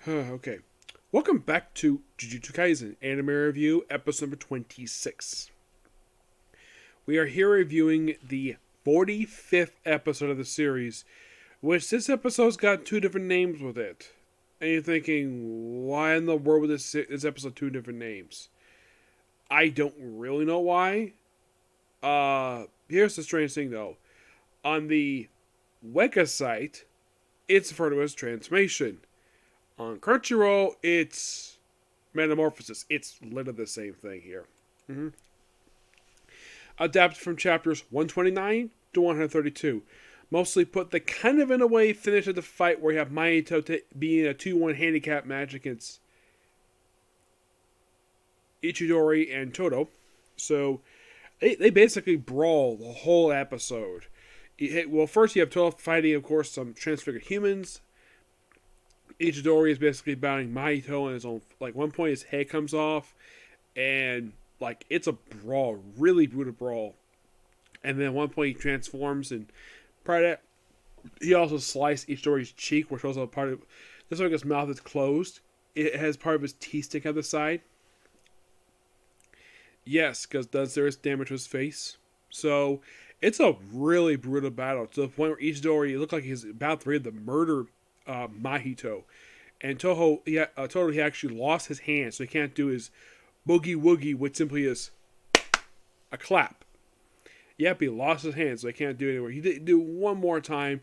Okay. Welcome back to Jujutsu Kaisen Anime Review, episode number 26. We are here reviewing the 45th episode of the series, which this episode's got two different names with it. And you're thinking, why in the world would this episode two different names? I don't really know why. Here's the strange thing though. On the Weka site, it's referred to as transformation. On Crunchyroll, it's Metamorphosis. It's literally the same thing here. Mm-hmm. Adapted from chapters 129 to 132. Mostly put the kind of in a way finish of the fight where you have Mahito being a 2-1 handicap match against Ichidori and Toto. So they basically brawl the whole episode. Well, first you have Toto fighting, of course, some transfigured humans. Ichidori is basically battling Mahito on his own. Like, one point his head comes off, and, like, it's a brawl. Really brutal brawl. And then at one point he transforms, and prior to that, he also sliced Ichidori's cheek, which was a part of... Just like his mouth is closed, it has part of his teeth stick out the side. Yes, because it does serious damage to his face. So, it's a really brutal battle, to the point where Ichidori, it looked like he's about to ready to murder Mahito. And Toto, he actually lost his hand, so he can't do his boogie woogie, which simply is a clap. Yep, he lost his hand, so he can't do it anymore. He did do one more time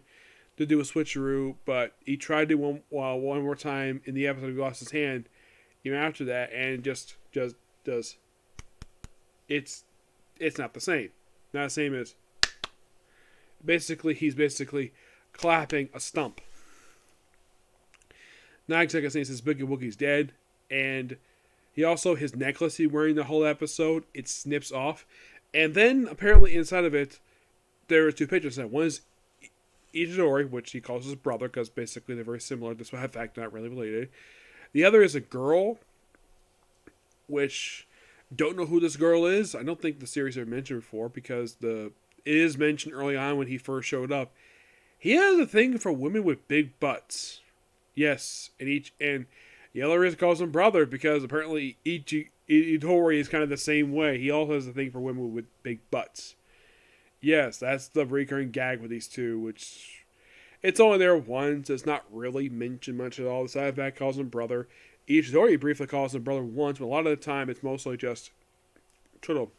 to do a switcheroo, but he tried to do one more time in the episode he lost his hand, even after that, and just does. It's not the same. Not the same as. He's basically clapping a stump. Not exactly saying his Boogie Woogie's dead, and he also, his necklace he's wearing the whole episode, it snips off, and then apparently inside of it, there are two pictures. One is Ichidori, which he calls his brother, because basically they're very similar, despite the fact they're not really related. The other is a girl, which, don't know who this girl is. I don't think the series ever mentioned before, because it is mentioned early on when he first showed up. He has a thing for women with big butts. Yes, and the other reason calls him brother because apparently Ichidori is kind of the same way. He also has a thing for women with big butts. Yes, that's the recurring gag with these two, which it's only there once. It's not really mentioned much at all. The side effect calls him brother. Ichidori briefly calls him brother once, but a lot of the time it's mostly just Toto.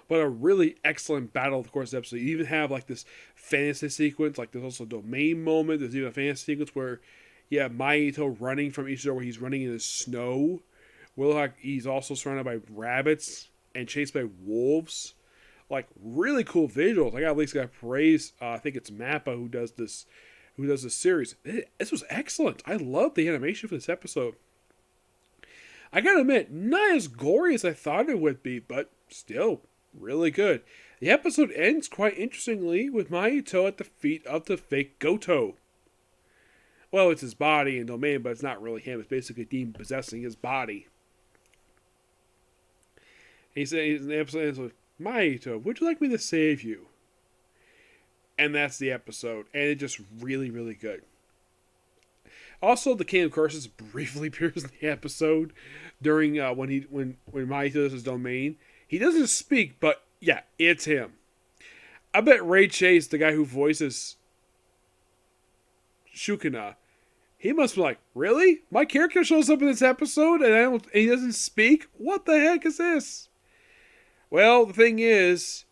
But a really excellent battle, of course, episode. You even have like this fantasy sequence, like there's also a domain moment. There's even a fantasy sequence where Mahito running from Ichidori, where he's running in the snow. Like he's also surrounded by rabbits and chased by wolves. Like really cool visuals. I got at least got praise. I think it's Mappa who does this series. This was excellent. I love the animation for this episode. I gotta admit, not as gory as I thought it would be, but still really good. The episode ends quite interestingly with Mahito at the feet of the fake Goto. Well, it's his body and domain, but it's not really him. It's basically demon possessing his body. He says in the episode ends with, Mahito, would you like me to save you? And that's the episode. And it's just really, really good. Also, the King of Curses briefly appears in the episode during when Mahito does his domain. He doesn't speak, but yeah, it's him. I bet Ray Chase, the guy who voices Shukuna, he must be like, really? My character shows up in this episode and he doesn't speak? What the heck is this? Well, the thing is,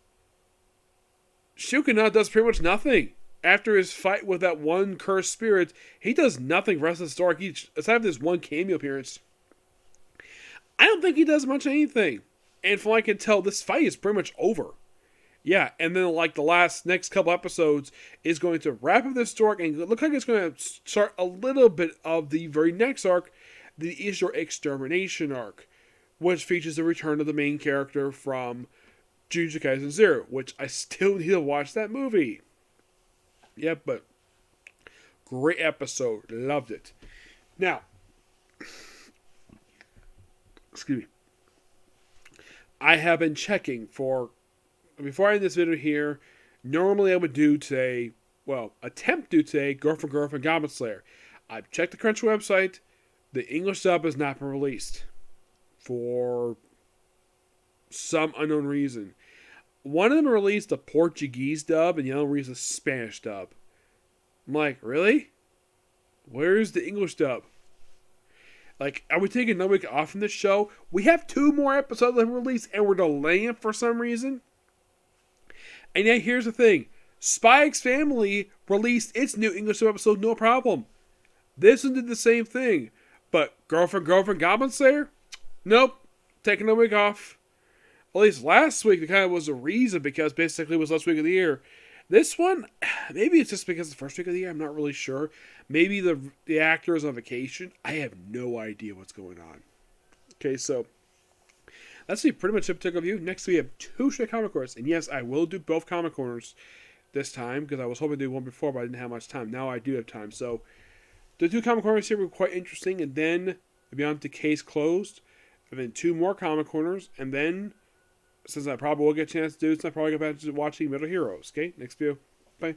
Shukuna does pretty much nothing. After his fight with that one cursed spirit, he does nothing for the rest of the story. Aside from this one cameo appearance, I don't think he does much of anything. And from what I can tell, this fight is pretty much over. Yeah, and then like the next couple episodes is going to wrap up this story, and it looks like it's going to start a little bit of the very next arc, the Ishidori Extermination arc, which features the return of the main character from Jujutsu Kaisen 0, which I still need to watch that movie. Yep, but great episode. Loved it. Now, excuse me. I have been checking for, before I end this video here, normally I would do today, attempt to do today, Girlfriend Goblin Slayer. I've checked the Crunchyroll website. The English dub has not been released for some unknown reason. One of them released a Portuguese dub, and the other released a Spanish dub. I'm like, really? Where's the English dub? Like, are we taking no week off from this show? We have 2 more episodes that released, and we're delaying it for some reason. And yet, here's the thing. Spy X Family released its new English dub episode, no problem. This one did the same thing. But Girlfriend, Goblin Slayer? Nope. Taking a week off. At least last week, it kind of was a reason because basically it was last week of the year. This one, maybe it's just because it's the first week of the year. I'm not really sure. Maybe the actor is on vacation. I have no idea what's going on. Okay, so that's pretty much it of you. Next, we have 2 straight comic corners. And yes, I will do both comic corners this time because I was hoping to do one before, but I didn't have much time. Now I do have time. So the 2 comic corners here were quite interesting. And then beyond the case closed, and then 2 more comic corners, and then since I probably will get a chance to do this, I'll probably go back to watching Metal Heroes. Okay, next video. Bye.